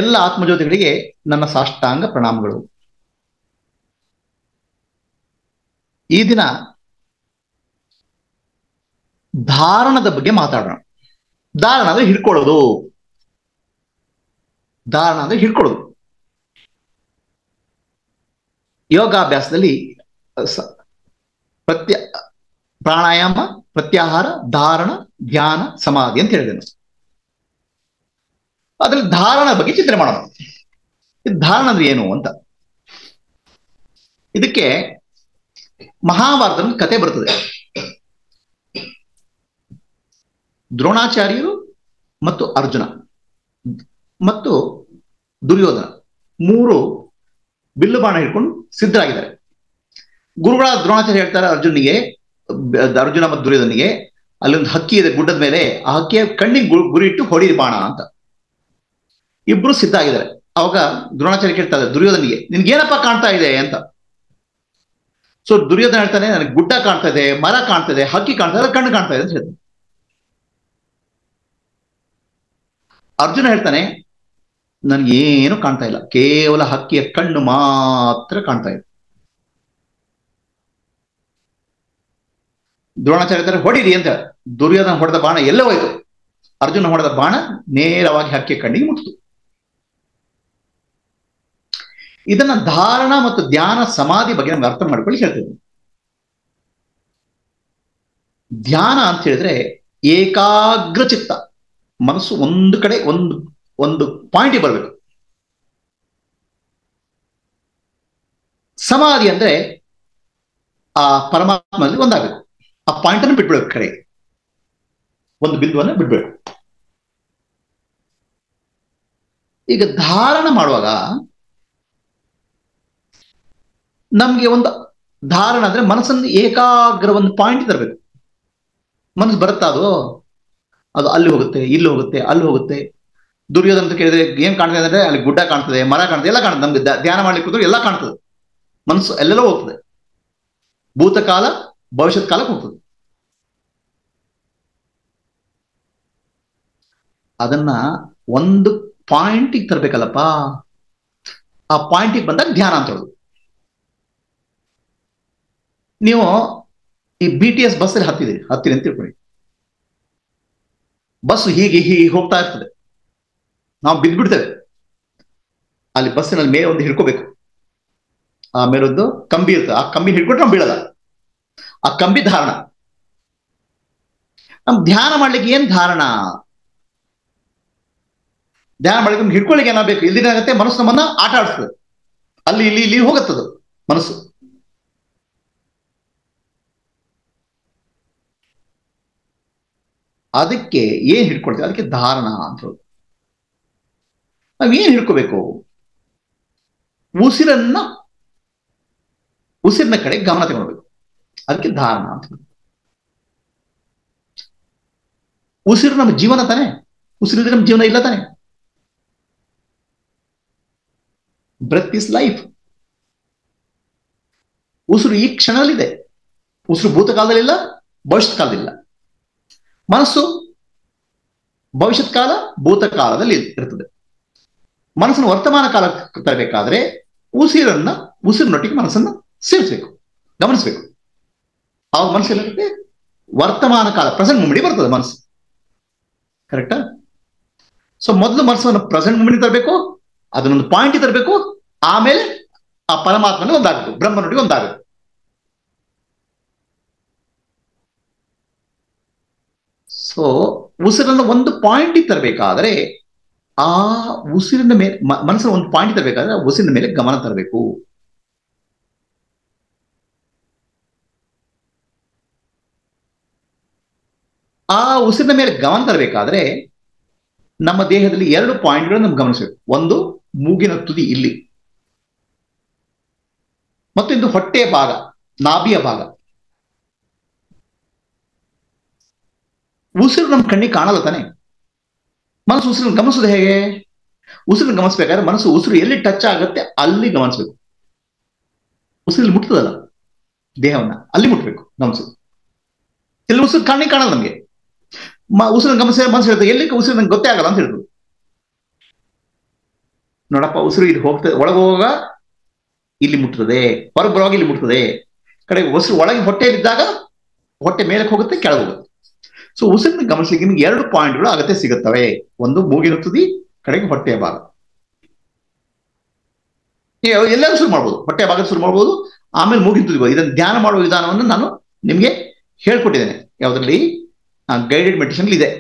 ಎಲ್ಲ ಆತ್ಮಜ್ಯೋತಿಗಳಿಗೆ ನನ್ನ ಸಾಷ್ಟಾಂಗ ಪ್ರಣಾಮಗಳು. ಈ ದಿನ ಧಾರಣದ ಬಗ್ಗೆ ಮಾತಾಡೋಣ. ಧಾರಣ ಅಂದ್ರೆ ಹಿಡ್ಕೊಳ್ಳೋದು. ಧಾರಣ ಅಂದ್ರೆ ಹಿಡ್ಕೊಳ್ಳೋದು. ಯೋಗಾಭ್ಯಾಸದಲ್ಲಿ ಪ್ರಾಣಾಯಾಮ, ಪ್ರತ್ಯಾಹಾರ, ಧಾರಣ, ಧ್ಯಾನ, ಸಮಾಧಿ ಅಂತ ಹೇಳಿದೆ. ಅದ್ರಲ್ಲಿ ಧಾರಣ ಬಗ್ಗೆ ಚಿಂತನೆ ಮಾಡೋಣ. ಧಾರಣ ಅಂದ್ರೆ ಏನು ಅಂತ. ಇದಕ್ಕೆ ಮಹಾಭಾರತದ ಕತೆ ಬರ್ತದೆ. ದ್ರೋಣಾಚಾರ್ಯರು ಮತ್ತು ಅರ್ಜುನ ಮತ್ತು ದುರ್ಯೋಧನ ಮೂರು ಬಿಲ್ಲು ಬಾಣ ಹಿಡ್ಕೊಂಡು ಸಿದ್ಧರಾಗಿದ್ದಾರೆ. ಗುರುಗಳ ದ್ರೋಣಾಚಾರ್ಯ ಹೇಳ್ತಾರೆ ಅರ್ಜುನ ಮತ್ತು ದುರ್ಯೋಧನಿಗೆ, ಅಲ್ಲೊಂದು ಹಕ್ಕಿ ಇದೆ ಗುಡ್ಡದ ಮೇಲೆ, ಆ ಹಕ್ಕಿಯ ಕಣ್ಣಿಗೆ ಗುರಿ ಇಟ್ಟು ಹೊಡೀರಿ ಬಾಣ ಅಂತ. ಇಬ್ರು ಸಿದ್ಧ ಆಗಿದ್ದಾರೆ. ಅವಾಗ ದ್ರೋಣಾಚಾರ್ಯ ಕೇಳ್ತಾರೆ ದುರ್ಯೋಧನಿಗೆ, ನಿನ್ಗೇನಪ್ಪ ಕಾಣ್ತಾ ಇದೆ ಅಂತ. ಸೊ ದುರ್ಯೋಧನ ಹೇಳ್ತಾನೆ, ನನಗೆ ಗುಡ್ಡ ಕಾಣ್ತಾ ಇದೆ, ಮರ ಕಾಣ್ತಾ ಇದೆ, ಹಕ್ಕಿ ಕಾಣ್ತಾ ಇದೆ, ಕಣ್ಣು ಕಾಣ್ತಾ ಇದೆ ಅಂತ ಹೇಳ್ತಾನೆ. ಅರ್ಜುನ ಹೇಳ್ತಾನೆ, ನನ್ಗೇನು ಕಾಣ್ತಾ ಇಲ್ಲ, ಕೇವಲ ಹಕ್ಕಿಯ ಕಣ್ಣು ಮಾತ್ರ ಕಾಣ್ತಾ ಇದೆ. ದ್ರೋಣಾಚಾರ್ಯ ಹೇಳ್ತಾರೆ ಹೊಡೀರಿ ಅಂತ. ದುರ್ಯೋಧನ ಹೊಡೆದ ಬಾಣ ಎಲ್ಲ ಹೋಯ್ತು. ಅರ್ಜುನ ಹೊಡೆದ ಬಾಣ ನೇರವಾಗಿ ಹಕ್ಕಿಯ ಕಣ್ಣಿಗೆ ಮುಟ್ಟಿತು. ಇದನ್ನ ಧಾರಣ ಮತ್ತು ಧ್ಯಾನ ಸಮಾಧಿ ಬಗ್ಗೆ ನಮ್ಗೆ ಅರ್ಥ ಮಾಡ್ಕೊಳ್ಳಿ ಹೇಳ್ತೇವೆ. ಧ್ಯಾನ ಅಂತ ಹೇಳಿದ್ರೆ ಏಕಾಗ್ರ ಚಿತ್ತ, ಮನಸ್ಸು ಒಂದು ಕಡೆ ಒಂದು ಪಾಯಿಂಟ್ ಬರಬೇಕು. ಸಮಾಧಿ ಅಂದ್ರೆ ಆ ಪರಮಾತ್ಮನಲ್ಲಿ ಒಂದಾಗಬೇಕು. ಆ ಪಾಯಿಂಟ್ ಅನ್ನು ಬಿಟ್ಬಿಡ್ಬೇಕು, ಕಡೆ ಒಂದು ಬಿಂದುವನ್ನು ಬಿಡ್ಬೇಕು. ಈಗ ಧಾರಣ ಮಾಡುವಾಗ ನಮ್ಗೆ ಒಂದು ಧಾರಣ ಅಂದ್ರೆ ಮನಸ್ಸನ್ನು ಏಕಾಗ್ರ ಒಂದು ಪಾಯಿಂಟ್ ತರಬೇಕು. ಮನಸ್ಸು ಬರುತ್ತಾ ಅದು ಅಲ್ಲಿ ಹೋಗುತ್ತೆ, ಇಲ್ಲಿ ಹೋಗುತ್ತೆ, ಅಲ್ಲಿ ಹೋಗುತ್ತೆ. ದುರ್ಯೋಧನ ಅಂತ ಕೇಳಿದ್ರೆ ಏನ್ ಕಾಣ್ತದೆ ಅಂದ್ರೆ ಅಲ್ಲಿ ಗುಡ್ಡ ಕಾಣ್ತದೆ, ಮರ ಕಾಣ್ತದೆ, ಎಲ್ಲ ಕಾಣ್ತದೆ. ನಮ್ಗೆ ಧ್ಯಾನ ಮಾಡ್ಲಿಕ್ಕೆ ಕೂತ್ರೆ ಎಲ್ಲ ಕಾಣ್ತದೆ. ಮನಸ್ಸು ಎಲ್ಲೆಲ್ಲೋ ಹೋಗ್ತದೆ, ಭೂತಕಾಲ ಭವಿಷ್ಯತ್ ಕಾಲಕ್ಕೆ ಹೋಗ್ತದೆ. ಅದನ್ನ ಒಂದು ಪಾಯಿಂಟಿಗೆ ತರಬೇಕಲ್ಲಪ್ಪ. ಆ ಪಾಯಿಂಟಿಗೆ ಬಂದಾಗ ಧ್ಯಾನ ಅಂತ ಹೇಳೋದು. ನೀವು ಈ BTS ಬಸ್ಸಲ್ಲಿ ಹತ್ತಿರಿ ಅಂತ ತಿಳ್ಕೊಳ್ಳಿ. ಬಸ್ ಹೀಗೆ ಹೋಗ್ತಾ ಇರ್ತದೆ, ನಾವು ಬಿದ್ದ್ಬಿಡ್ತೇವೆ. ಅಲ್ಲಿ ಬಸ್ಸಿನಲ್ಲಿ ಮೇಲೆ ಒಂದು ಹಿಡ್ಕೋಬೇಕು. ಆ ಮೇಲೊಂದು ಕಂಬಿ ಇರ್ತದೆ, ಆ ಕಂಬಿ ಹಿಡ್ಕೊಂಡ್ರೆ ನಾವು ಬೀಳಲ್ಲ. ಆ ಕಂಬಿ ಧಾರಣ. ನಮ್ ಧ್ಯಾನ ಮಾಡ್ಲಿಕ್ಕೆ ಏನ್ ಧಾರಣ? ಧ್ಯಾನ ಮಾಡ್ಲಿಕ್ಕೆ ನಮ್ಗೆ ಹಿಡ್ಕೊಳ್ಳಿಕ್ಕೆ ಏನಾಗಬೇಕು? ಇಲ್ದಿನಾಗತ್ತೆ ಮನಸ್ಸು ನಮ್ಮನ್ನ ಆಟ ಆಡಿಸ್ತದೆ. ಅಲ್ಲಿ ಇಲ್ಲಿ ಹೋಗುತ್ತದು ಮನಸ್ಸು. ಅದಕ್ಕೆ ಏನ್ ಹಿಡ್ಕೊಳ್ತೇವೆ? ಅದಕ್ಕೆ ಧಾರಣ ಅಂತ ಹೇಳೋದು. ನಾವೇನ್ ಹಿಡ್ಕೋಬೇಕು? ಉಸಿರಿನ ಕಡೆ ಗಮನ ತಗೊಳ್ಬೇಕು. ಅದಕ್ಕೆ ಧಾರಣ ಅಂತ ಹೇಳೋದು. ಉಸಿರು ನಮ್ಮ ಜೀವನ ತಾನೆ. ಉಸಿರಿದ್ರೆ ನಮ್ಮ ಜೀವನ ಇಲ್ಲ ತಾನೆ. Breath is life. ಉಸಿರು ಈ ಕ್ಷಣದಲ್ಲಿದೆ. ಉಸಿರು ಭೂತಕಾಲದಲ್ಲಿಲ್ಲ, ಭವಿಷ್ಯತ್ ಕಾಲದಲ್ಲಿಲ್ಲ. ಮನಸ್ಸು ಭವಿಷ್ಯತ್ ಕಾಲ ಭೂತಕಾಲದಲ್ಲಿ ಇರ್ತದೆ. ಮನಸ್ಸನ್ನು ವರ್ತಮಾನ ಕಾಲಕ್ಕೆ ತರಬೇಕಾದ್ರೆ ಉಸಿರಿನೊಟ್ಟಿಗೆ ಮನಸ್ಸನ್ನು ಸೇರಿಸಬೇಕು, ಗಮನಿಸಬೇಕು. ಆವಾಗ ಮನಸ್ಸು ಏನಾಗುತ್ತೆ? ವರ್ತಮಾನ ಕಾಲ, ಪ್ರೆಸೆಂಟ್ ಮೂಮೆಂಟ್ ಬರ್ತದೆ ಮನಸ್ಸು. ಕರೆಕ್ಟಾ? ಸೊ ಮೊದಲು ಮನಸ್ಸನ್ನು ಪ್ರೆಸೆಂಟ್ ಮೂಮೆಂಟ್ ತರಬೇಕು, ಅದನ್ನೊಂದು ಪಾಯಿಂಟ್ ತರಬೇಕು. ಆಮೇಲೆ ಆ ಪರಮಾತ್ಮನ ಒಂದಾಗಬೇಕು, ಬ್ರಹ್ಮನೊಟ್ಟಿಗೆ ಒಂದಾಗಬೇಕು. ಸೊ ಉಸಿರನ್ನು ಒಂದು ಪಾಯಿಂಟ್ ತರಬೇಕಾದ್ರೆ ಆ ಉಸಿರಿನ ಮೇಲೆ ಮನಸ್ಸನ್ನು ಒಂದು ಪಾಯಿಂಟ್ ತರಬೇಕಾದ್ರೆ ಉಸಿರಿನ ಮೇಲೆ ಗಮನ ತರಬೇಕು. ಆ ಉಸಿರಿನ ಮೇಲೆ ಗಮನ ತರಬೇಕಾದ್ರೆ ನಮ್ಮ ದೇಹದಲ್ಲಿ 2 ಪಾಯಿಂಟ್ಗಳನ್ನು ನಮ್ಗೆ ಗಮನಿಸಬೇಕು. ಒಂದು ಮೂಗಿನ ತುದಿ ಇಲ್ಲಿ, ಮತ್ತೊಂದು ಹೊಟ್ಟೆಯ ಭಾಗ, ನಾಭಿಯ ಭಾಗ. ಉಸಿರು ನಮ್ಮ ಕಣ್ಣಿಗೆ ಕಾಣಲ್ಲ ತಾನೆ. ಮನಸ್ಸು ಉಸಿರನ್ನು ಗಮನಿಸೋದು ಹೇಗೆ? ಉಸಿರನ್ನು ಗಮನಿಸ್ಬೇಕಾದ್ರೆ ಮನಸ್ಸು ಉಸಿರು ಎಲ್ಲಿ ಟಚ್ ಆಗುತ್ತೆ ಅಲ್ಲಿ ಗಮನಿಸ್ಬೇಕು. ಉಸಿರಲ್ಲಿ ಮುಟ್ತದಲ್ಲ ದೇಹವನ್ನ, ಅಲ್ಲಿ ಮುಟ್ಬೇಕು ಗಮನಿಸೋದು. ಇಲ್ಲಿ ಉಸಿರು ಕಣ್ಣಿಗೆ ಕಾಣಲ್ಲ ನಮ್ಗೆ. ಉಸಿರನ್ನು ಗಮನಿಸಿದ್ರೆ ಮನಸ್ಸು ಹೇಳ್ತದೆ ಎಲ್ಲಿ ಉಸಿರು ನಂಗೆ ಗೊತ್ತೇ ಆಗಲ್ಲ ಅಂತ ಹೇಳ್ತದೆ. ನೋಡಪ್ಪ, ಉಸಿರು ಇಲ್ಲಿ ಹೋಗ್ತದೆ, ಒಳಗೆ ಹೋಗುವಾಗ ಇಲ್ಲಿ ಮುಟ್ತದೆ, ಹೊರಗೆ ಬರುವಾಗ ಇಲ್ಲಿ ಮುಟ್ತದೆ. ಕಡೆ ಉಸಿರು ಒಳಗೆ ಹೊಟ್ಟೆಯಲ್ಲಿದ್ದಾಗ ಹೊಟ್ಟೆ ಮೇಲಕ್ಕೆ ಹೋಗುತ್ತೆ, ಕೆಳಗೆ ಹೋಗುತ್ತೆ. ಸೊ ಉಸಿರನ್ನ ಗಮನಿಸಲಿಕ್ಕೆ ನಿಮ್ಗೆ 2 ಪಾಯಿಂಟ್ಗಳು ಅಗತ್ಯ ಸಿಗುತ್ತವೆ. ಒಂದು ಮೂಗಿನ ತುದಿ, ಕಡೆಗೆ ಹೊಟ್ಟೆಯ ಭಾಗ. ಎಲ್ಲರೂ ಶುರು ಮಾಡ್ಬೋದು, ಹೊಟ್ಟೆಯ ಭಾಗದ ಶುರು ಮಾಡ್ಬೋದು, ಆಮೇಲೆ ಮೂಗಿನ ತುದಿ. ಇದನ್ನು ಧ್ಯಾನ ಮಾಡುವ ವಿಧಾನವನ್ನು ನಾನು ನಿಮ್ಗೆ ಹೇಳ್ಕೊಟ್ಟಿದ್ದೇನೆ. ಯಾವುದರಲ್ಲಿ? ಗೈಡೆಡ್ ಮೆಡಿಟೇಷನ್ ಇದೆ.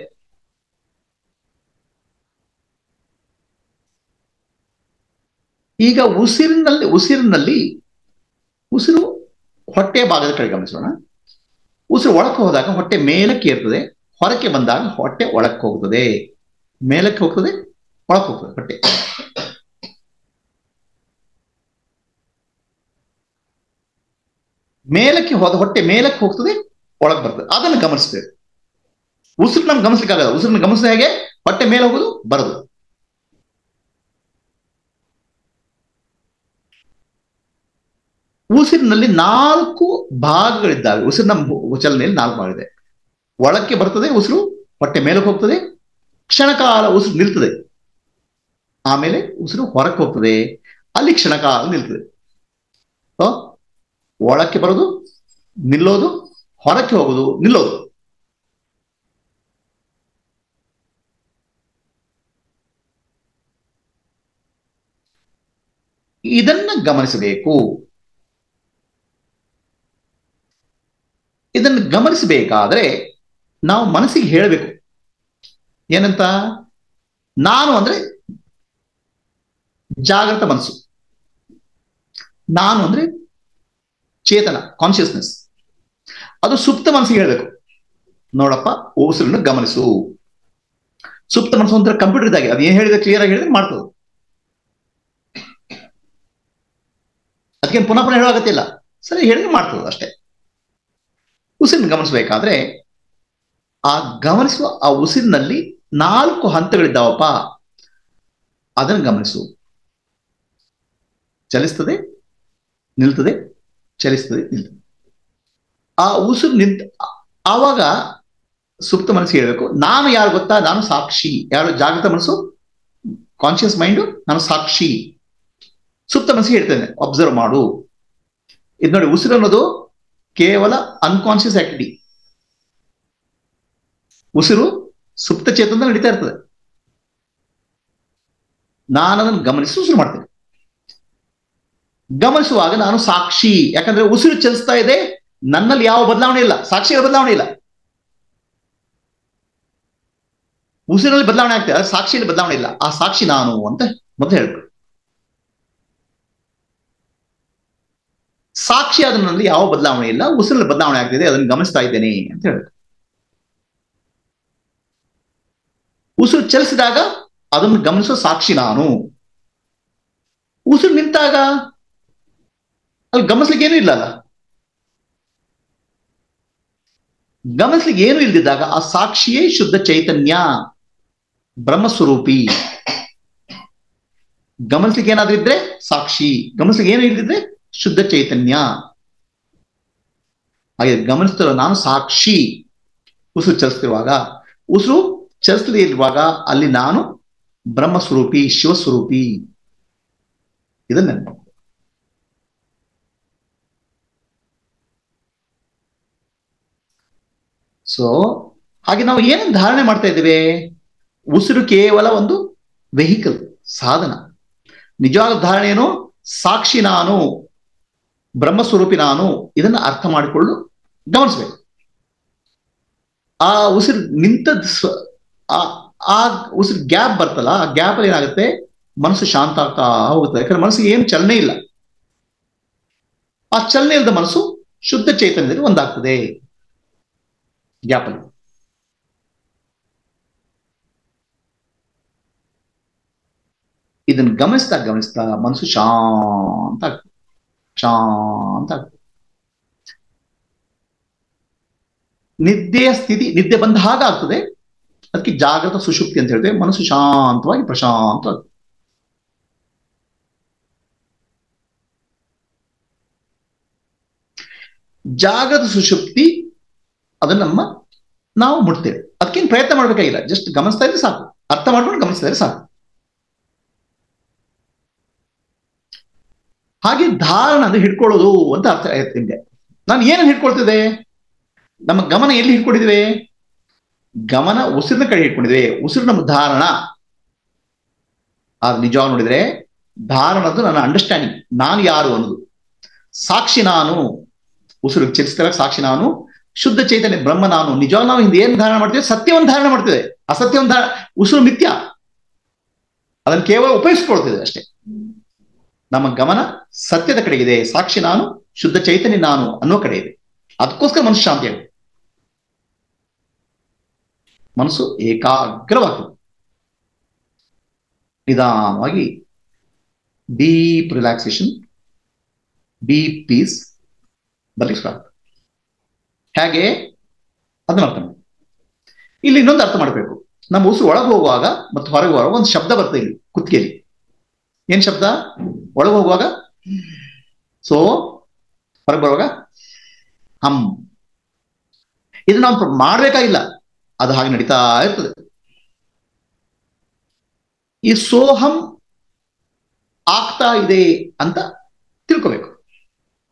ಈಗ ಉಸಿರಿನಲ್ಲಿ ಉಸಿರು ಹೊಟ್ಟೆಯ ಭಾಗದ ಕಡೆ ಗಮನಿಸೋಣ. ಉಸಿರು ಒಳಕ್ಕೆ ಹೋದಾಗ ಹೊಟ್ಟೆ ಮೇಲಕ್ಕೆ ಏರ್ತದೆ, ಹೊರಕ್ಕೆ ಬಂದಾಗ ಹೊಟ್ಟೆ ಒಳಕ್ಕೆ ಹೋಗ್ತದೆ, ಮೇಲಕ್ಕೆ ಹೋಗ್ತದೆ, ಒಳಕ್ಕೆ ಹೋಗ್ತದೆ. ಹೊಟ್ಟೆ ಮೇಲಕ್ಕೆ ಹೋದ ಹೊಟ್ಟೆ ಮೇಲಕ್ಕೆ ಹೋಗ್ತದೆ, ಒಳಗೆ ಬರ್ತದೆ. ಅದನ್ನು ಗಮನಿಸ್ತೇವೆ. ಉಸಿರು ನಮ್ಗೆ ಗಮನಿಸ್ಲಿಕ್ಕಾಗಲ್ಲ. ಉಸಿರನ್ನ ಗಮನಿಸಿದ ಹೇಗೆ? ಹೊಟ್ಟೆ ಮೇಲೆ ಹೋಗೋದು, ಬರೋದು. ಉಸಿರಿನಲ್ಲಿ 4 ಭಾಗಗಳಿದ್ದಾವೆ. ಉಸಿರಿನ ಚಲನೆಯಲ್ಲಿ 4 ಭಾಗವಿದೆ. ಒಳಕ್ಕೆ ಬರ್ತದೆ ಉಸಿರು, ಹೊಟ್ಟೆ ಮೇಲಕ್ಕೆ ಹೋಗ್ತದೆ, ಕ್ಷಣಕಾಲ ಉಸಿರು ನಿಲ್ತದೆ, ಆಮೇಲೆ ಉಸಿರು ಹೊರಕ್ಕೆ ಹೋಗ್ತದೆ, ಅಲ್ಲಿ ಕ್ಷಣಕಾಲ ನಿಲ್ತದೆ. ಒಳಕ್ಕೆ ಬರೋದು, ನಿಲ್ಲೋದು, ಹೊರಕ್ಕೆ ಹೋಗೋದು, ನಿಲ್ಲೋದು. ಇದನ್ನ ಗಮನಿಸಬೇಕು. ಇದನ್ನು ಗಮನಿಸಬೇಕಾದ್ರೆ ನಾವು ಮನಸ್ಸಿಗೆ ಹೇಳಬೇಕು. ಏನಂತ? ನಾನು ಅಂದ್ರೆ ಜಾಗೃತ ಮನಸ್ಸು, ನಾನು ಅಂದ್ರೆ ಚೇತನ, ಕಾನ್ಶಿಯಸ್ನೆಸ್. ಅದು ಸುಪ್ತ ಮನಸ್ಸಿಗೆ ಹೇಳಬೇಕು. ನೋಡಪ್ಪ, ಉಸಿರನ್ನು ಗಮನಿಸು. ಸುಪ್ತ ಮನಸ್ಸು ಒಂಥರ ಕಂಪ್ಯೂಟರ್ ಇದ್ದಾಗೆ, ಅದು ಏನ್ ಹೇಳಿದ್ರೆ ಕ್ಲಿಯರ್ ಆಗಿ ಹೇಳಿದ್ರೆ ಮಾಡ್ತದೆ. ಅದಕ್ಕೆ ಪುನಃ ಪುನಃ ಹೇಳೋ ಅಗತ್ಯ ಇಲ್ಲ, ಸರಿ ಹೇಳಿದ್ರೆ ಮಾಡ್ತದೆ ಅಷ್ಟೇ. ಉಸಿರನ್ನು ಗಮನಿಸಬೇಕಾದ್ರೆ ಆ ಗಮನಿಸುವ ಆ ಉಸಿರಿನಲ್ಲಿ 4 ಹಂತಗಳಿದ್ದಾವಪ್ಪ, ಅದನ್ನು ಗಮನಿಸು. ಚಲಿಸ್ತದೆ, ನಿಲ್ತದೆ, ಚಲಿಸ್ತದೆ, ನಿಲ್ತದೆ. ಆ ಉಸಿರು ನಿಂತ ಆವಾಗ ಸುಪ್ತ ಮನಸ್ಸಿಗೆ ಹೇಳ್ಬೇಕು, ನಾನು ಯಾರು ಗೊತ್ತಾ? ನಾನು ಸಾಕ್ಷಿ. ಯಾರು? ಜಾಗೃತ ಮನಸ್ಸು, ಕಾನ್ಶಿಯಸ್ ಮೈಂಡು, ನಾನು ಸಾಕ್ಷಿ. ಸುಪ್ತ ಮನಸ್ಸಿಗೆ ಹೇಳ್ತೇನೆ, ಅಬ್ಸರ್ವ್ ಮಾಡು. ಇದು ನೋಡಿ, ಉಸಿರು ಅನ್ನೋದು ಕೇವಲ ಅನ್ಕಾನ್ಶಿಯಸ್ ಆಕ್ಟಿವಿಟಿ. ಉಸಿರು ಸುಪ್ತ ಚೇತನ ನಡೀತಾ ಇರ್ತದೆ. ನಾನು ಅದನ್ನು ಗಮನಿಸಿ ಉಸಿರು ಮಾಡ್ತೇನೆ. ಗಮನಿಸುವಾಗ ನಾನು ಸಾಕ್ಷಿ. ಯಾಕಂದ್ರೆ ಉಸಿರು ಚಲಿಸ್ತಾ ಇದೆ, ನನ್ನಲ್ಲಿ ಯಾವ ಬದಲಾವಣೆ ಇಲ್ಲ, ಸಾಕ್ಷಿಯ ಬದಲಾವಣೆ ಇಲ್ಲ. ಉಸಿರಲ್ಲಿ ಬದಲಾವಣೆ ಆಗ್ತದೆ, ಸಾಕ್ಷಿಯಲ್ಲಿ ಬದಲಾವಣೆ ಇಲ್ಲ. ಆ ಸಾಕ್ಷಿ ನಾನು ಅಂತ ಮೊದಲು ಹೇಳ್ಬೇಕು. ಸಾಕ್ಷಿ ಅದರಲ್ಲಿ ಯಾವ ಬದಲಾವಣೆ ಇಲ್ಲ, ಉಸಿರಲ್ಲಿ ಬದಲಾವಣೆ ಆಗ್ತಿದೆ, ಅದನ್ನು ಗಮನಿಸ್ತಾ ಇದ್ದೇನೆ ಅಂತ ಹೇಳ್ಬೇಕು. ಉಸಿರು ಚಲಿಸಿದಾಗ ಅದನ್ನು ಗಮನಿಸೋ ಸಾಕ್ಷಿ ನಾನು. ಉಸಿರು ನಿಂತಾಗ ಅಲ್ಲಿ ಗಮನಿಸ್ಲಿಕ್ಕೆ ಏನೂ ಇಲ್ಲಲ್ಲ. ಗಮನಿಸ್ಲಿಕ್ಕೆ ಏನು ಇಲ್ದಿದ್ದಾಗ ಆ ಸಾಕ್ಷಿಯೇ ಶುದ್ಧ ಚೈತನ್ಯ, ಬ್ರಹ್ಮಸ್ವರೂಪಿ. ಗಮನಿಸ್ಲಿಕ್ಕೆ ಏನಾದ್ರೂ ಇದ್ರೆ ಸಾಕ್ಷಿ, ಗಮನಿಸ್ಲಿಕ್ಕೆ ಏನು ಇಲ್ದಿದ್ರೆ ಶುದ್ಧ ಚೈತನ್ಯ. ಹಾಗೆ ಗಮನಿಸ್ತಿರೋ ನಾನು ಸಾಕ್ಷಿ. ಉಸಿರು ಚಲಿಸ್ತಿರುವಾಗ, ಉಸಿರು ಚಲಿಸದೇ ಇರುವಾಗ ಅಲ್ಲಿ ನಾನು ಬ್ರಹ್ಮಸ್ವರೂಪಿ, ಶಿವಸ್ವರೂಪಿ. ಇದನ್ನ ನೆನಪು. ಸೊ ಹಾಗೆ ನಾವು ಏನನ್ನು ಧಾರಣೆ ಮಾಡ್ತಾ ಇದ್ದೇವೆ? ಉಸಿರು ಕೇವಲ ಒಂದು ವೆಹಿಕಲ್, ಸಾಧನ. ನಿಜವಾದ ಧಾರಣೆ ಏನು? ಸಾಕ್ಷಿ ನಾನು, ಬ್ರಹ್ಮಸ್ವರೂಪಿ ನಾನು. ಇದನ್ನ ಅರ್ಥ ಮಾಡಿಕೊಂಡು ಗಮನಿಸ್ಬೇಕು. ಆ ಉಸಿರು ನಿಂತದ್ ಆ ಉಸಿರು ಗ್ಯಾಪ್ ಬರ್ತಲ್ಲ, ಆ ಗ್ಯಾಪ್ ಅಲ್ಲಿ ಏನಾಗುತ್ತೆ? ಮನಸ್ಸು ಶಾಂತ ಆಗ್ತಾ ಹೋಗುತ್ತೆ. ಯಾಕಂದ್ರೆ ಮನಸ್ಸಿಗೆ ಏನು ಚಲನೆ ಇಲ್ಲ. ಆ ಚಲನೆ ಇಲ್ಲದ ಮನಸ್ಸು ಶುದ್ಧ ಚೈತನ್ಯದಲ್ಲಿ ಒಂದಾಗ್ತದೆ ಗ್ಯಾಪ್ ಅಲ್ಲಿ. ಇದನ್ನು ಗಮನಿಸ್ತಾ ಗಮನಿಸ್ತಾ ಮನಸ್ಸು ಶಾಂತ ಆಗ್ತದೆ, ಶಾಂತ ಆಗ್ತದೆ. ನಿದ್ದೆಯ ಸ್ಥಿತಿ, ನಿದ್ದೆ ಬಂದ ಹಾಗ ಆಗ್ತದೆ. ಅದಕ್ಕೆ ಜಾಗೃತ ಸುಷುಪ್ತಿ ಅಂತ ಹೇಳ್ತೇವೆ. ಮನಸ್ಸು ಶಾಂತವಾಗಿ ಪ್ರಶಾಂತವಾಗ್ತದೆ. ಜಾಗೃತ ಸುಷುಪ್ತಿ ಅದನ್ನ ನಾವು ಮುಟ್ತೇವೆ. ಅದಕ್ಕೇನು ಪ್ರಯತ್ನ ಮಾಡ್ಬೇಕಾಗಿಲ್ಲ, ಜಸ್ಟ್ ಗಮನಿಸ್ತಾ ಇದ್ರೆ ಸಾಕು, ಅರ್ಥ ಮಾಡ್ಕೊಂಡು ಗಮನಿಸ್ತಾ ಇದ್ರೆ ಸಾಕು. ಹಾಗೆ ಧಾರಣ ಅಂದ್ರೆ ಹಿಡ್ಕೊಳ್ಳೋದು ಅಂತ ಅರ್ಥ ಆಯ್ತು ನಿಮ್ಗೆ. ನಾನು ಏನನ್ನು ಹಿಡ್ಕೊಳ್ತಿದ್ದೆ? ನಮ್ಮ ಗಮನ ಎಲ್ಲಿ ಹಿಡ್ಕೊಂಡಿದ್ವಿ? ಗಮನ ಉಸಿರಿನ ಕಡೆ ಹಿಡ್ಕೊಂಡಿದ್ವಿ. ಉಸಿರು ನಮ್ಮ ಧಾರಣ. ಅದು ನಿಜವಾಗಿ ನೋಡಿದ್ರೆ ಧಾರಣದ್ದು ನನ್ನ ಅಂಡರ್ಸ್ಟ್ಯಾಂಡಿಂಗ್, ನಾನು ಯಾರು ಅನ್ನೋದು. ಸಾಕ್ಷಿ ನಾನು, ಉಸಿರು ಚಲಿಸಿದಾಗ ಸಾಕ್ಷಿ ನಾನು, ಶುದ್ಧ ಚೈತನ್ಯ ಬ್ರಹ್ಮ ನಾನು. ನಿಜವಾಗಿ ನಾವು ಹಿಂದೆ ಏನ್ ಧಾರಣ ಮಾಡ್ತೇವೆ? ಸತ್ಯವನ್ನು ಧಾರಣ ಮಾಡ್ತೇವೆ. ಅಸತ್ಯವನ್ನು ಉಸಿರು ಮಿಥ್ಯ, ಅದನ್ನು ಕೇವಲ ಉಪಯೋಗಿಸ್ಕೊಳ್ತೇವೆ ಅಷ್ಟೇ. ನಮ್ಮ ಗಮನ ಸತ್ಯದ ಕಡೆಗಿದೆ. ಸಾಕ್ಷಿ ನಾನು, ಶುದ್ಧ ಚೈತನ್ಯ ನಾನು ಅನ್ನೋ ಕಡೆ ಇದೆ. ಅದಕ್ಕೋಸ್ಕರ ಮನಸ್ಸು ಶಾಂತಿ ಆಗುತ್ತೆ, ಮನಸ್ಸು ಏಕಾಗ್ರವಾಗ್ತದೆ. ನಿಧಾನವಾಗಿ ಡೀಪ್ ರಿಲ್ಯಾಕ್ಸೇಷನ್, ಡೀಪ್ ಪೀಸ್ ಬರ್ಲಿಕ್ಕೆ ಸ್ಟಾರ್ಟ್. ಹೇಗೆ ಅದನ್ನ ಅರ್ಥ ಮಾಡಿ. ಇಲ್ಲಿ ಇನ್ನೊಂದು ಅರ್ಥ ಮಾಡಬೇಕು. ನಮ್ಮ ಉಸಿರು ಒಳಗೆ ಹೋಗುವಾಗ ಮತ್ತು ಹೊರಗೆ ಹೋಗುವಾಗ ಒಂದು ಶಬ್ದ ಬರ್ತದೆ ಇಲ್ಲಿ ಕುತ್ತಿಗೆಯಲ್ಲಿ. ಏನ್ ಶಬ್ದ? ಒಳಗೆ ಹೋಗುವಾಗ ಸೋ, ಹೊರಗೆ ಬರುವಾಗ ಹಮ್. ಇದು ನಾವು ಮಾಡ್ಬೇಕಾಗಿಲ್ಲ, ಅದು ಹಾಗೆ ನಡೀತಾ ಇರ್ತದೆ. ಈ ಸೋಹಂ ಆಗ್ತಾ ಇದೆ ಅಂತ ತಿಳ್ಕೋಬೇಕು.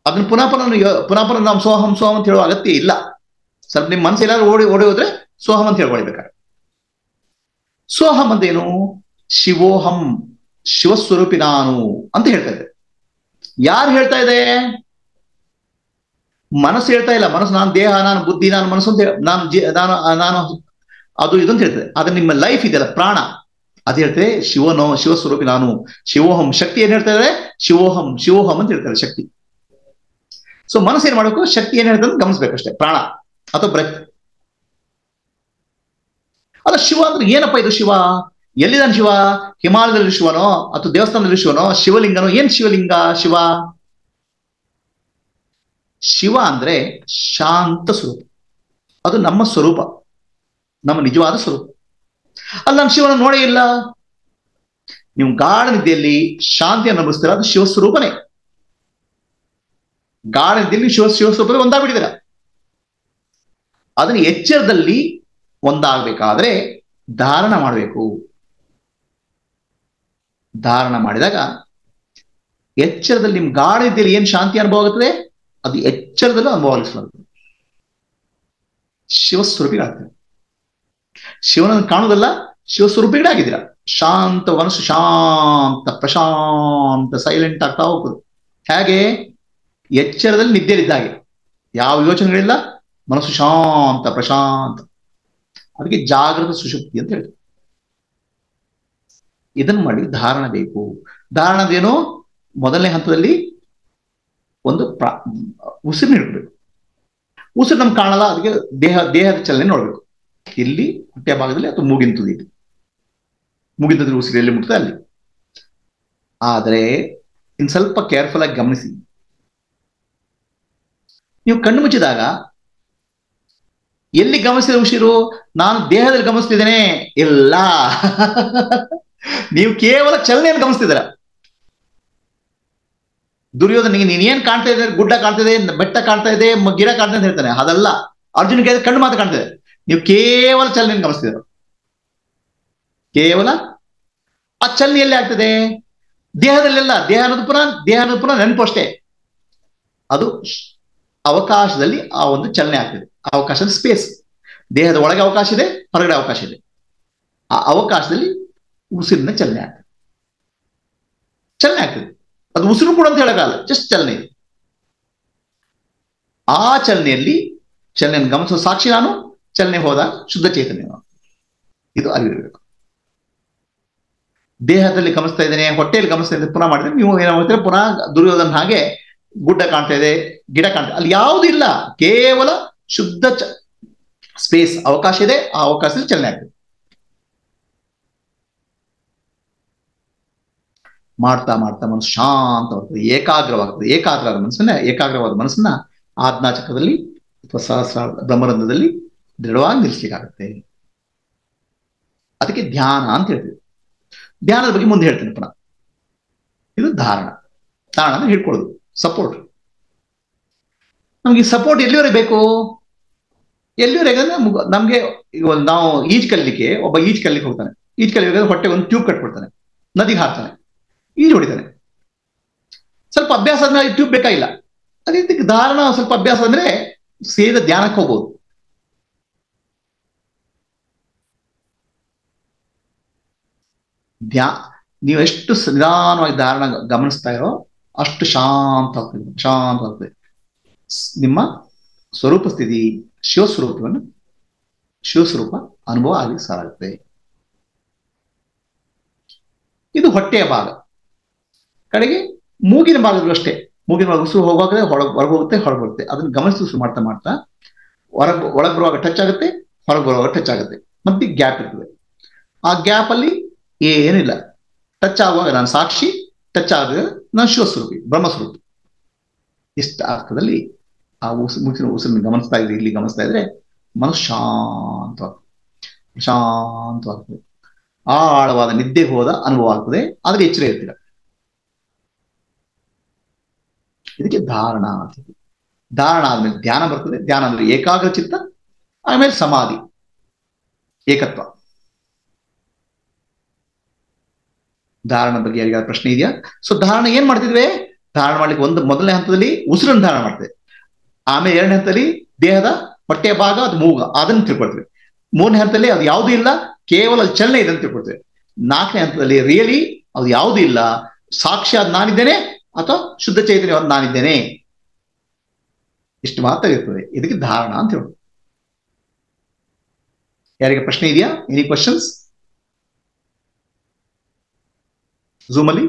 ಅದನ್ನ ಪುನಃ ನಾವು ಸೋಹಂ ಸೋಹಂ ಅಂತ ಹೇಳೋ ಅಗತ್ಯ ಇಲ್ಲ. ಸ್ವಲ್ಪ ನಿಮ್ಮ ಮನಸ್ಸು ಎಲ್ಲಾದ್ರೂ ಓಡಿ ಹೋದ್ರೆ ಸೋಹಂ ಅಂತ ಹೇಳ್ಕೊಳ್ಬೇಕಾರೆ. ಸೋಹಂ ಅಂದೇನು? ಶಿವೋಹಂ, ಶಿವಸ್ವರೂಪಿ ನಾನು ಅಂತ ಹೇಳ್ತಾ ಇದೆ. ಯಾರು ಹೇಳ್ತಾ ಇದೆ? ಮನಸ್ಸು ಹೇಳ್ತಾ ಇಲ್ಲ. ಮನಸ್ಸು ನಾನು ದೇಹ, ನಾನು ಬುದ್ಧಿ, ನಾನು ಮನಸ್ಸು ಅಂತ ನಾನು ಅದು ಇದು ಅಂತ ಹೇಳ್ತದೆ. ಆದ್ರೆ ನಿಮ್ಮ ಲೈಫ್ ಇದೆಯಲ್ಲ, ಪ್ರಾಣ, ಅದು ಹೇಳ್ತದೆ ಶಿವಸ್ವರೂಪಿ ನಾನು, ಶಿವೋಹಂ. ಶಕ್ತಿ ಏನ್ ಹೇಳ್ತಾ ಇದೆ? ಶಿವೋಹಂ ಶಿವೋಹಂ ಅಂತ ಹೇಳ್ತಾರೆ ಶಕ್ತಿ. ಸೊ ಮನಸ್ಸು ಏನ್ ಮಾಡಬೇಕು? ಶಕ್ತಿ ಏನ್ ಹೇಳ್ತದೆ ಗಮನಿಸ್ಬೇಕಷ್ಟೇ, ಪ್ರಾಣ ಅಥವಾ ಬ್ರೆತ್. ಅಲ್ಲ, ಶಿವ ಅಂದ್ರೆ ಏನಪ್ಪ ಇದು? ಶಿವ ಎಲ್ಲಿದ್ದಾನೆ? ಶಿವ ಹಿಮಾಲಯದಲ್ಲಿ ಶಿವನೋ ಅಥವಾ ದೇವಸ್ಥಾನದಲ್ಲಿ ಶಿವನೋ, ಶಿವಲಿಂಗನೋ? ಏನ್ ಶಿವಲಿಂಗ? ಶಿವ ಶಿವ ಅಂದ್ರೆ ಶಾಂತ ಸ್ವರೂಪ. ಅದು ನಮ್ಮ ಸ್ವರೂಪ, ನಮ್ಮ ನಿಜವಾದ ಸ್ವರೂಪ. ಅಲ್ಲ, ನಾನು ಶಿವನ ನೋಡೇ ಇಲ್ಲ. ನೀವು ಗಾಢ ನಿದ್ದೆಯಲ್ಲಿ ಶಾಂತಿಯನ್ನು ಅನುಭವಿಸ್ತೀರ, ಅದು ಶಿವಸ್ವರೂಪನೇ. ಗಾಢ ನಿದ್ದೆಯಲ್ಲಿ ಶಿವಸ್ವರೂಪದಲ್ಲಿ ಒಂದಾಗ್ಬಿಟ್ಟಿದ್ದೀರ. ಅದನ್ನ ಎಚ್ಚರದಲ್ಲಿ ಒಂದಾಗಬೇಕಾದ್ರೆ ಧಾರಣ ಮಾಡಬೇಕು. ಧಾರಣ ಮಾಡಿದಾಗ ಎಚ್ಚರದಲ್ಲಿ ನಿಮ್ ಗಾಢ ನಿದ್ದೆಯಲ್ಲಿ ಏನ್ ಶಾಂತಿ ಅನುಭವ ಆಗುತ್ತದೆ, ಅದು ಎಚ್ಚರದಲ್ಲೂ ಅನುಭವಿಸಲಾಗುತ್ತದೆ. ಶಿವಸ್ವರೂಪಿಗಳಾಗ್ತದೆ. ಶಿವನನ್ನು ಕಾಣುವುದಲ್ಲ, ಶಿವಸ್ವರೂಪಿಗಳಾಗಿದ್ದೀರಾ. ಶಾಂತ ಮನಸ್ಸು, ಶಾಂತ ಪ್ರಶಾಂತ ಸೈಲೆಂಟ್ ಆಗ್ತಾ ಹೋಗ್ತದೆ. ಹೇಗೆ? ಎಚ್ಚರದಲ್ಲಿ ನಿದ್ದೆಯಲ್ಲಿದ್ದಾಗೆ, ಯಾವ ಯೋಚನೆಗಳಿಲ್ಲ, ಮನಸ್ಸು ಶಾಂತ ಪ್ರಶಾಂತ. ಅದಕ್ಕೆ ಜಾಗೃತ ಸುಷುಪ್ತಿ ಅಂತ ಹೇಳ್ತಾರೆ. ಇದನ್ನು ಮಾಡಿ ಧಾರಣ ಬೇಕು. ಧಾರಣದೇನು? ಮೊದಲನೇ ಹಂತದಲ್ಲಿ ಒಂದು ಉಸಿರು ಹಿಡ್ಬೇಕು. ಉಸಿರು ನಮ್ಗೆ ಕಾಣಲ್ಲ, ಅದಕ್ಕೆ ದೇಹದ ಚಲನೆ ನೋಡ್ಬೇಕು. ಇಲ್ಲಿ ಹೊಟ್ಟೆಯ ಭಾಗದಲ್ಲಿ ಅಥವಾ ಮೂಗಿನ ತುದಿಯಲ್ಲಿ, ಮೂಗಿನ ತುದಿ ಉಸಿರು ಎಲ್ಲಿ ಮುಟ್ತದೆ ಅಲ್ಲಿ. ಆದರೆ ಇನ್ ಸ್ವಲ್ಪ ಕೇರ್ಫುಲ್ ಆಗಿ ಗಮನಿಸಿ. ನೀವು ಕಣ್ಣು ಮುಚ್ಚಿದಾಗ ಎಲ್ಲಿ ಗಮನಿಸಿದ ಉಸಿರು? ನಾನು ದೇಹದಲ್ಲಿ ಗಮನಿಸ್ತಿದ್ದೇನೆ ಇಲ್ಲ. ನೀವು ಕೇವಲ ಚಲನೆಯನ್ನು ಗಮನಿಸ್ತಿದ್ದೀರ. ದುರ್ಯೋಧನಿಗೆ ನೀನ್ ಏನ್ ಕಾಣ್ತಾ ಇದೆ? ಗುಡ್ಡ ಕಾಣ್ತಾ ಇದೆ, ಬೆಟ್ಟ ಕಾಣ್ತಾ ಇದೆ, ಗಿಡ ಕಾಣ್ತಾ ಅಂತ ಹೇಳ್ತಾನೆ. ಅದಲ್ಲ, ಅರ್ಜುನಿಗೆ ಕಣ್ಣು ಮಾತ್ರ ಕಾಣ್ತಾ ಇದೆ. ನೀವು ಕೇವಲ ಚಲನೆಯನ್ನು ಗಮನಿಸ್ತಿದ್ದೀರ. ಕೇವಲ ಆ ಚಲನೆಯಲ್ಲಿ ಆಗ್ತದೆ, ದೇಹದಲ್ಲೆಲ್ಲ. ದೇಹ ಅನ್ನೋದು ಪುನಃ ನೆನಪು ಅಷ್ಟೇ. ಅದು ಅವಕಾಶದಲ್ಲಿ ಆ ಒಂದು ಚಲನೆ ಆಗ್ತದೆ. ಅವಕಾಶದ ಸ್ಪೇಸ್. ದೇಹದ ಒಳಗೆ ಅವಕಾಶ ಇದೆ, ಹೊರಗಡೆ ಅವಕಾಶ ಇದೆ. ಆ ಅವಕಾಶದಲ್ಲಿ ಉಸಿರಿನ ಚಲನೆ ಆಗ್ತದೆ. ಅದು ಉಸಿರು ಕೂಡ ಅಂತ ಹೇಳಕ್ಕಾಗಲ್ಲ, ಜಸ್ಟ್ ಚಲನೆ ಇದೆ. ಆ ಚಲನೆಯಲ್ಲಿ ಚಲನೆಯನ್ನು ಗಮನಿಸುವ ಸಾಕ್ಷಿ ನಾನು, ಚಲನೆ ಹೋದಾಗ ಶುದ್ಧ ಚೈತನ್ಯ ನಾನು. ಇದು ಅರಿವಿರಬೇಕು. ದೇಹದಲ್ಲಿ ಗಮನಿಸ್ತಾ ಇದ್ದೇನೆ, ಹೊಟ್ಟೆಯಲ್ಲಿ ಗಮನಿಸ್ತಾ ಇದ್ದೇನೆ ಪುನಃ ಮಾಡಿದ್ರೆ ನೀವು ಏನಾಗ್ತಾರೆ? ಪುನಃ ದುರ್ಯೋಧನ ಹಾಗೆ ಗುಡ್ಡ ಕಾಣ್ತಾ ಇದೆ, ಗಿಡ ಕಾಣ್ತಾ, ಅಲ್ಲಿ ಯಾವುದೂ ಇಲ್ಲ. ಕೇವಲ ಶುದ್ಧ ಸ್ಪೇಸ್, ಅವಕಾಶ ಇದೆ. ಆ ಅವಕಾಶದಲ್ಲಿ ಚಲನೆ ಆಗ್ತದೆ. ಮಾಡ್ತಾ ಮಾಡ್ತಾ ಮನಸ್ಸು ಶಾಂತವಾಗ್ತದೆ, ಏಕಾಗ್ರವಾದ ಮನಸ್ಸನ್ನ ಆಜ್ಞಾಚಕ್ರದಲ್ಲಿ ಅಥವಾ ಸಹಸ್ರ ಬ್ರಹ್ಮರಂಧ್ರದಲ್ಲಿ ದೃಢವಾಗಿ ನಿಲ್ಲಿಸ್ಲಿಕ್ಕಾಗತ್ತೆ. ಅದಕ್ಕೆ ಧ್ಯಾನ ಅಂತ ಹೇಳ್ತೀವಿ. ಧ್ಯಾನದ ಬಗ್ಗೆ ಮುಂದೆ ಹೇಳ್ತೇನೆ ಪುನಃ. ಇದು ಧಾರಣ ಅಂದ್ರೆ ಹಿಡ್ಕೊಳ್ಳೋದು, ಸಪೋರ್ಟ್. ನಮ್ಗೆ ಸಪೋರ್ಟ್ ಎಲ್ಲಿವರೆಗೆ ಬೇಕು? ಎಲ್ಲಿವರೆಗೆ ನಮ್ಗೆ ಈಗ ನಾವು ಈಜು ಕಲಿಲಿಕ್ಕೆ ಹೋಗ್ತಾನೆ. ಈಜು ಕಲಿಬೇಕಾದ್ರೆ ಹೊಟ್ಟೆ ಒಂದು ಟ್ಯೂಬ್ ಕಟ್ಕೊಡ್ತಾನೆ, ನದಿಗೆ ಹಾಕ್ತಾನೆ, ಈಜು ಹೊಡಿತಾನೆ. ಸ್ವಲ್ಪ ಅಭ್ಯಾಸ ಆದ್ಮೇಲೆ ಟ್ಯೂಬ್ ಬೇಕಾಗಿಲ್ಲ. ಅದೇ ರೀತಿ ಧಾರಣ ಸ್ವಲ್ಪ ಅಭ್ಯಾಸ ಅಂದ್ರೆ ಸೇದ ಧ್ಯಾನಕ್ಕೆ ಹೋಗ್ಬೋದು. ನೀವು ಎಷ್ಟು ನಿಧಾನವಾಗಿ ಧಾರಣ ಗಮನಿಸ್ತಾ ಇರೋ ಅಷ್ಟು ಶಾಂತವಾಗ್ತದೆ. ನಿಮ್ಮ ಸ್ವರೂಪ ಸ್ಥಿತಿ ಶಿವಸ್ವರೂಪ ಅನುಭವ ಆಗಿ ಸಾಗುತ್ತೆ. ಇದು ಹೊಟ್ಟೆಯ ಭಾಗ. ಕಡೆಗೆ ಮೂಗಿನ ಭಾಗದಲ್ಲೂ ಅಷ್ಟೇ. ಮೂಗಿನ ಭಾಗ ಉಸಿರು ಹೋಗುವಾಗ ಹೊರಗೆ ಹೋಗುತ್ತೆ, ಹೊರಗೆ ಬರುತ್ತೆ. ಅದನ್ನ ಗಮನಿಸಿ ಉಸಿರು ಮಾಡ್ತಾ ಮಾಡ್ತಾ ಒಳಗೆ ಬರುವಾಗ ಟಚ್ ಆಗುತ್ತೆ, ಹೊರಗೆ ಬರುವಾಗ ಟಚ್ ಆಗುತ್ತೆ. ಮತ್ತೆ ಗ್ಯಾಪ್ ಇರ್ತದೆ. ಆ ಗ್ಯಾಪ್ ಅಲ್ಲಿ ಏನಿಲ್ಲ. ಟಚ್ ಆಗುವಾಗ ನಾನು ಸಾಕ್ಷಿ, ಟಚ್ ಆಗುವಾಗ ನಾನು ಶಿವಸ್ವರೂಪಿ, ಬ್ರಹ್ಮಸ್ವರೂಪಿ. ಇಷ್ಟ ಅರ್ಥದಲ್ಲಿ ಆ ಉಸಿರನ್ನು ಗಮನಿಸ್ತಾ ಇದ್ರೆ, ಇಲ್ಲಿ ಗಮನಿಸ್ತಾ ಇದ್ರೆ ಮನಸ್ಸು ಶಾಂತವಾಗ್ತದೆ. ಆಳವಾದ ನಿದ್ದೆ ಹೋದ ಅನುಭವ ಆಗ್ತದೆ. ಆದ್ರೆ ಎಚ್ಚರ ಇರ್ತೀರ. ಇದಕ್ಕೆ ಧಾರಣ ಆಗ್ತದೆ. ಧಾರಣ ಆದ್ಮೇಲೆ ಧ್ಯಾನ ಬರ್ತದೆ. ಧ್ಯಾನ ಅಂದ್ರೆ ಏಕಾಗ್ರ ಚಿತ್ತ, ಆಮೇಲೆ ಸಮಾಧಿ, ಏಕತ್ವ. ಧಾರಣ ಬಗ್ಗೆ ಯಾರಿಗಾದ ಪ್ರಶ್ನೆ ಇದೆಯಾ? ಸೊ ಧಾರಣ ಏನ್ ಮಾಡ್ತಿದ್ವಿ? ಧಾರಣ ಮಾಡ್ಲಿಕ್ಕೆ ಮೊದಲನೇ ಹಂತದಲ್ಲಿ ಉಸಿರನ್ನು ಧಾರಣ ಮಾಡ್ತೇವೆ. ಆಮೇಲೆ ಎರಡನೇ ಹಂತದಲ್ಲಿ ದೇಹದ ಹೊಟ್ಟೆಯ ಭಾಗ, ಅದು ಮೂಗ, ಅದನ್ನು ತಿಳ್ಕೊಳ್ತೇವೆ. ಮೂರನೇ ಹಂತದಲ್ಲಿ ಅದು ಯಾವುದೂ ಇಲ್ಲ, ಕೇವಲ ಚಲನೆ ಇದೆ ಅಂತ ತಿಳ್ಕೊಳ್ತೇವೆ. ನಾಲ್ಕನೇ ಹಂತದಲ್ಲಿ ರಿಯಲಿ ಅದು ಯಾವುದೂ ಇಲ್ಲ, ಸಾಕ್ಷಾತ್ ನಾನಿದ್ದೇನೆ ಅಥವಾ ಶುದ್ಧ ಚೈತನ್ಯವಾದ ನಾನಿದ್ದೇನೆ, ಇಷ್ಟು ಮಾತ್ರ ಇರ್ತದೆ. ಇದಕ್ಕೆ ಧಾರಣ ಅಂತ ಹೇಳೋದು. ಯಾರಿಗೆ ಪ್ರಶ್ನೆ ಇದೆಯಾ? ಎನಿ ಕ್ವಶನ್ಸ್ ಝೂಮ್ ಅಲ್ಲಿ?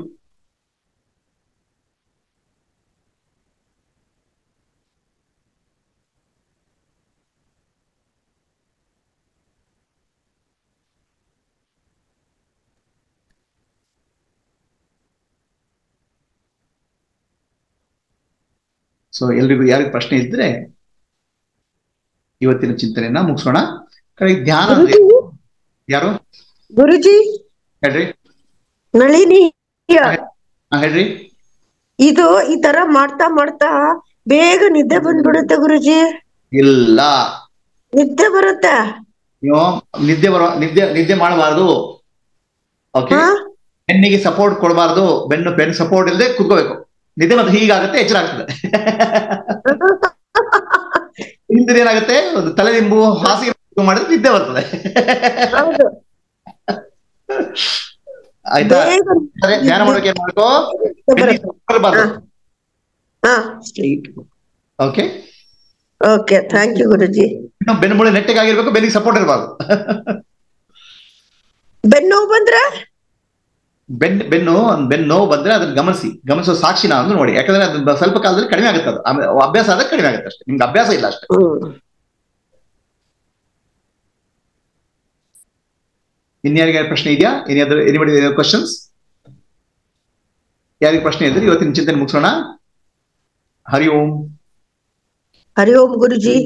ಸೊ ಎಲ್ರಿಗೂ ಯಾರಿಗೆ ಪ್ರಶ್ನೆ ಇದ್ರೆ ಇವತ್ತಿನ ಚಿಂತನೆಯನ್ನ ಮುಗಿಸೋಣ. ಧ್ಯಾನ ಯಾರು? ಗುರುಜಿ ಹೇಳ್ರಿ. ನಳಿನಿ ಹೇಳ್ರಿ. ಇದು ಈ ತರ ಮಾಡ್ತಾ ಮಾಡ್ತಾ ಬೇಗ ನಿದ್ದೆ ಬಂದ್ಬಿಡುತ್ತೆ ಗುರುಜಿ. ಇಲ್ಲ, ನಿದ್ದೆ ಬರುತ್ತೆ. ನೀವು ನಿದ್ದೆ ಮಾಡಬಾರ್ದು. ಓಕೆ, ಬೆನ್ನಿಗೆ ಸಪೋರ್ಟ್ ಕೊಡಬಾರ್ದು. ಬೆನ್ನು ಸಪೋರ್ಟ್ ಇಲ್ಲದೆ ಕುತ್ಕೋಬೇಕು. ನಿದ್ದೆ ಮತ್ತೆ ಹೀಗಾಗುತ್ತೆ, ಎಚ್ಚರ ಆಗ್ತದೆ. ಹಿಂದಿನ ಏನಾಗುತ್ತೆ, ಒಂದು ತಲೆದಿಂಬು ಹಾಸಿಗೆ ಮಾಡಿದ್ರೆ ನಿದ್ದೆ ಬರ್ತದೆ. ಆಯ್ತಾ? ಧ್ಯಾನ ಮಾಡೋಕೆ ಏನ್ ಮಾಡ್ಕೋ, ಓಕೆ ಓಕೆ, ಥ್ಯಾಂಕ್ ಯು ಗುರುಜಿ. ಬೆನ್ನು ಮೂಳೆ ನೆಟ್ಟಗಾಗಿರ್ಬೇಕು, ಬೆನ್ನಿಗೆ ಸಪೋರ್ಟ್ ಇರಬಾರ್ದು. ಬೆನ್ನು ಬಂದ್ರೆ ಬೆನ್ನು ಬಂದ್ರೆ ಅದನ್ನ ಗಮನಿಸೋ ಸಾಕ್ಷಿ ನಾನು ನೋಡಿ. ಯಾಕಂದ್ರೆ ಅದು ಸ್ವಲ್ಪ ಕಾಲದಲ್ಲಿ ಕಡಿಮೆ ಆಗುತ್ತೆ. ಅದು ಅಭ್ಯಾಸ ಆದಾಗ ಕಡಿಮೆ ಆಗುತ್ತೆ ಅಷ್ಟೇ. ನಿಮ್ಗೆ ಅಭ್ಯಾಸ ಇಲ್ಲ ಅಷ್ಟೇ. ಇನ್ಯಾರಿಗೆ ಪ್ರಶ್ನೆ ಇದೆಯಾ? Anybody questions? ಯಾರಿಗೆ ಪ್ರಶ್ನೆ ಇದ್ರೆ ಇವತ್ತಿನ ಚಿಂತನೆ ಮುಗಿಸೋಣ. ಹರಿ ಓಂ. ಹರಿ ಓಂ ಗುರುಜಿ.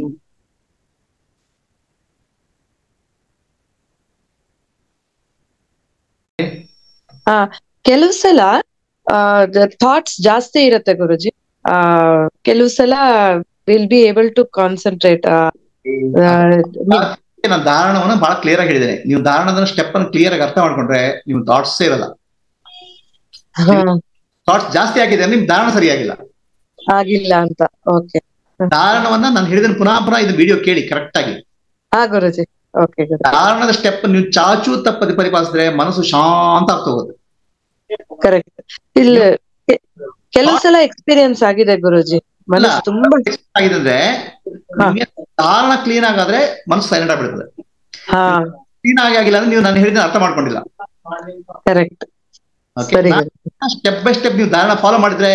ಕೆಲವು ಸಲ ಥಾಟ್ಸ್ ಜಾಸ್ತಿ ಇರುತ್ತೆ ಗುರುಜಿ. ಕೆಲವು ಸಲ will be able to concentrate. ನಾನು ಧಾರಣವನ್ನು ಬಹಳ ಕ್ಲಿಯರ್ ಆಗಿ ಹೇಳಿದ್ದೇನೆ. ನೀವು ಧಾರಣದ ಸ್ಟೆಪ್ ಅನ್ನು ಕ್ಲಿಯರ್ ಆಗಿ ಅರ್ಥ ಮಾಡ್ಕೊಂಡ್ರೆ ನೀವು ಥಾಟ್ಸ್ ಇರಲ್ಲ. ಥಾಟ್ಸ್ ಜಾಸ್ತಿ ಆಗಿದೆ, ನಿಮ್ ಧಾರಣ ಸರಿಯಾಗಿಲ್ಲ ಆಗಿಲ್ಲ ಅಂತ. ಓಕೆ, ಧಾರಣವನ್ನ ನಾನು ಹೇಳಿದ ಪುನಃ ಇದು ವಿಡಿಯೋ ಕೇಳಿ ಕರೆಕ್ಟ್ ಆಗಿ. ಗುರುಜಿ. ಓಕೆ, ಧಾರಣದ ಸ್ಟೆಪ್ ನೀವು ಚಾಚು ತಪ್ಪದೆ ಪರಿಪಾಲಿಸಿದ್ರೆ ಮನಸ್ಸು ಶಾಂತ ಆಗ್ತಾ ಹೋಗುತ್ತೆ. ಕರೆಕ್ಟ್. ಇಲ್ಲ, ಕೆಲವು ಸಲ ಎಕ್ಸ್ಪೀರಿಯನ್ಸ್ ಆಗಿದೆ ಗುರುಜಿ. ಮನಸ್ಸು ತುಂಬಾ ಆಗಿದೆ ಅಂದ್ರೆ ಧಾರಣ ಕ್ಲೀನ್ ಆಗಾದ್ರೆ ಮನಸ್ಸು ಸೈಲೆಂಟ್ ಆಗ್ಬಿಡ್ತದೆ. ಕ್ಲೀನ್ ಆಗಿಲ್ಲ ಅಂದ್ರೆ ನೀವು ನಾನು ಹೇಳಿದ ಅರ್ಥ ಮಾಡ್ಕೊಂಡಿಲ್ಲ. ಕರೆಕ್ಟ್. ಸ್ಟೆಪ್ ಬೈ ಸ್ಟೆಪ್ ನೀವು ಧಾರಣ ಫಾಲೋ ಮಾಡಿದ್ರೆ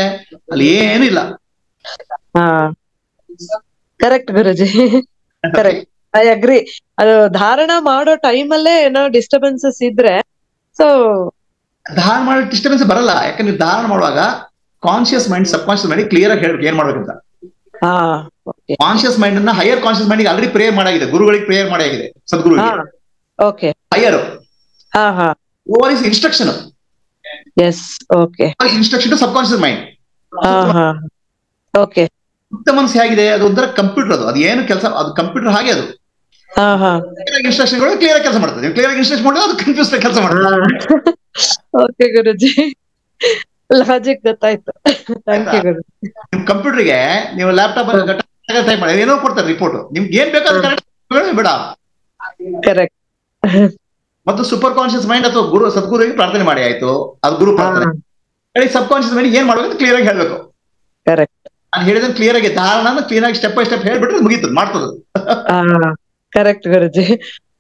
ಅಲ್ಲಿ ಏನು ಇಲ್ಲ. Correct Guruji, correct. I agree. ಅದು ಧಾರಣ ಮಾಡೋ ಟೈಮಲ್ಲೇ ಏನೋ ಡಿಸ್ಟರ್ಬೆನ್ಸಸ್ ಇದ್ರೆ ಸೊ ಧಾರಣ ಮಾಡೋ ಡಿಸ್ಟರ್ಬೆನ್ಸ್ ಬರಲ್ಲ. ಯಾಕಂದ್ರೆ ನೀವು ಧಾರಣ ಮಾಡುವಾಗ conscious mind, subconscious mind clear ಆಗಿ ಹೇಳ್ಬೇಕು ಏನ್ ಮಾಡ್ಬೇಕಂತ. ಕಾನ್ಶಿಯಸ್ ಮೈಂಡ್ ಅನ್ನ higher conscious mind already prayer ಮಾಡಾಗಿದೆ, ಗುರುಗಳಿಗೆ ಪ್ರೇಯರ್ ಮಾಡಾಗಿದೆ, ಸದ್ಗುರುಗಳಿಗೆ. Higher over is instruction. Instruction to subconscious mind. ಸುತ್ತ ಮನಸ್ಸು ಹೇಗಿದೆ, ಅದು ಒಂಥರ ಕಂಪ್ಯೂಟರ್. ಅದು ಏನು ಕೆಲಸ, ಅದು ಕಂಪ್ಯೂಟರ್ ಹಾಗೆ. ಅದು ಇನ್ಸ್ಟ್ರಕ್ಷನ್ಗಳು ಕ್ಲಿಯರ್ ಆಗಿ ಕೆಲಸ ಮಾಡ್ತದೆ. ಕ್ಲಿಯರ್ ಆಗಿ ಇನ್ಸ್ಟ್ರಕ್ಷನ್ ಮಾಡಿದ್ರೆ ಅದು ಕನ್ಫ್ಯೂಸ್ ಕೆಲಸ ಮಾಡ್ತದೆ. ಓಕೆ ಗುರುಜಿ, ಲಾಜಿಕ್ ಗೊತ್ತಾಯ್ತು. ಥ್ಯಾಂಕ್ ಯು ಗುರುಜಿ. ನಿಮ್ ಕಂಪ್ಯೂಟರ್ಗೆ ನೀವು ಲ್ಯಾಪ್ಟಾಪ್ ಟೈಪ್ ಮಾಡಿ ಏನೋ ಕೊಡ್ತಾರೆ ರಿಪೋರ್ಟ್, ನಿಮ್ಗೆ ಏನ್ ಬೇಕಾದ್ರೆ ಕರೆಕ್ಟ್ ಬೇಡ. ಕರೆಕ್ಟ್. ಮತ್ತು ಸೂಪರ್ ಕಾನ್ಶಿಯಸ್ ಮೈಂಡ್ ಅಥವಾ ಗುರು ಸದ್ಗುರುವಿಗೆ ಪ್ರಾರ್ಥನೆ ಮಾಡಿ ಆಯ್ತು, ಅದು ಗುರು ಪ್ರಾರ್ಥನೆ. ಸಬ್ ಕಾನ್ಶಿಯಸ್ ಮೈಂಡ್ ಏನ್ ಮಾಡ್ಬೇಕು ಕ್ಲಿಯರ್ ಆಗಿ ಹೇಳ್ಬೇಕು. ಕರೆಕ್ಟ್. ನಾನು ಹೇಳಿದ ಕ್ಲಿಯರ್ ಆಗಿ ಧಾರಣ ಕ್ಲೀನ್ ಆಗಿ ಸ್ಟೆಪ್ ಬೈ ಸ್ಟೆಪ್ ಹೇಳ್ಬಿಟ್ರೆ ಮುಗೀತು, ಮಾಡ್ತದ. ಕರೆಕ್ಟ್ ಗುರುಜಿ.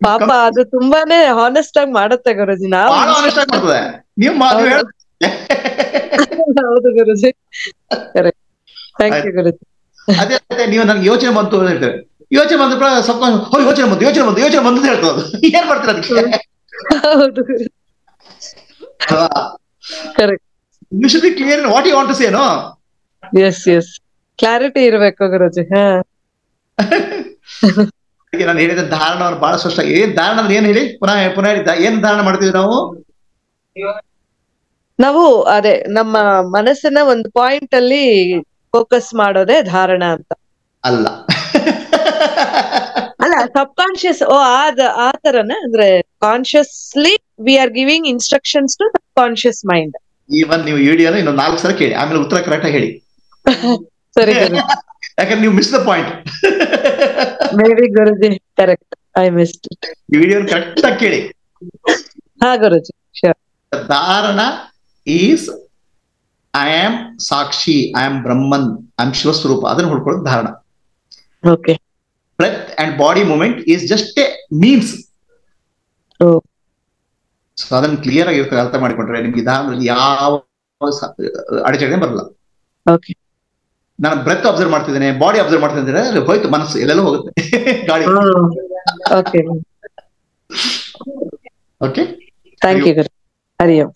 ಪಾಪ ಅದು ತುಂಬಾನೇ ಹಾನೆಸ್ಟ್ ಆಗಿ ಮಾಡುತ್ತೆ ಗುರುಜಿ. ನಾವು ಬಹಳ ಆನೆಸ್ಟ್ ಆಗಿ ಮಾಡ್ತದೆ. ನೀವು ಹೌದು ಗುರುಜಿ. ಕರೆಕ್ಟ್. ಥ್ಯಾಂಕ್ ಯು ಗುರುಜಿ. ಅದೇ ನೀವು ನನ್ಗೆ ಯೋಚನೆ ಬಂತು ಅಂತ ಹೇಳ್ತೇವೆ, ಯೋಚನೆ ಬಂದ ಸಬ್ ಯೋಚನೆ ಬಂತು ಯೋಚನೆ ಬಂತು ಯೋಚನೆ ಬಂತು ಅಂತ ಹೇಳ್ತದೆ. ಏನ್ ಮಾಡ್ತೀರ ಅದಕ್ಕೆ? ಹೌದು Guruji. Correct. You should be clear what you want to say, no? Yes yes, clarity ಇರ್ಬೇಕು ಗುರುಜಿ. ನಾನು ಹೇಳಿದ ಧಾರಣವನ್ನು ಬಹಳ ಸ್ಪಷ್ಟ. ಏನ್ ಧಾರಣ ಅಂದ್ರೆ ಏನ್ ಹೇಳಿ, ಪುನಃ ಹೇಳಿದ್ದ ಏನ್ ಧಾರಣ ಮಾಡ್ತೀವಿ ನಾವು? ನಾವು ಅದೇ ನಮ್ಮ ಮನಸ್ಸನ್ನ ಒಂದು ಪಾಯಿಂಟ್ ಅಲ್ಲಿ ಫೋಕಸ್ ಮಾಡೋದೇ ಧಾರಣ ಅಂತ ಅಲ್ಲ. ಅಲ್ಲ, ಸಬ್ ಕಾನ್ಶಿಯಸ್. ಆ ತರನ ಅಂದ್ರೆ consciously we are giving instructions to subconscious mind. Even ನೀವು ವಿಡಿಯೋನ ಇನ್ನೊಂದು 4 ಸಲ ಕೇಳಿ, ಆಮೇಲೆ ಉತ್ತರ ಕರೆಕ್ಟ್ ಆಗಿ ಹೇಳಿ. ಸರಿ. ಯಾಕಂದ್ರೆ ನೀವು miss the point. Maybe Guruji. Correct, I missed it. ಈ ವಿಡಿಯೋನ ಕರೆಕ್ಟ್ ಆಗಿ ಕೇಳಿ. ಹಾ ಗುರುಜಿ, ಶ್ಯೂರ್. ಧಾರಣ ಈಸ್ ಐ ಆಮ್ ಸಾಕ್ಷಿ, ಐ ಆಮ್ ಬ್ರಹ್ಮನ್, ಐ ಆಮ್ ಶಿವಸ್ವರೂಪ, ಅದನ್ನು ಹುಡ್ಕೊಳ್ಳೋದು ಧಾರಣ. Okay. Breath and body movement is just a means. So ಅದನ್ನ ಕ್ಲಿಯರ್ ಆಗಿ ಅರ್ಥ ಮಾಡಿಕೊಂಡ್ರೆ ನಿಮ್ಗೆ ಧಾರಣದಲ್ಲಿ ಯಾವ ಅಡಚಣೆ ಬರಲ್ಲ. ಓಕೆ. ನಾನು ಬ್ರೆತ್ ಅಬ್ಸರ್ವ್ ಮಾಡ್ತಿದ್ದೇನೆ, ಬಾಡಿ ಅಬ್ಸರ್ವ್ ಮಾಡ್ತಿದ್ದೇನೆ, ಹೋಯ್ತು ಮನಸ್ಸು ಎಲ್ಲೆಲ್ಲ ಹೋಗುತ್ತೆ ಗಾಳಿ. ಓಕೆ. ಓಕೆ. ಥ್ಯಾಂಕ್ ಯು ಗುರು. ಹರಿ ಓಂ.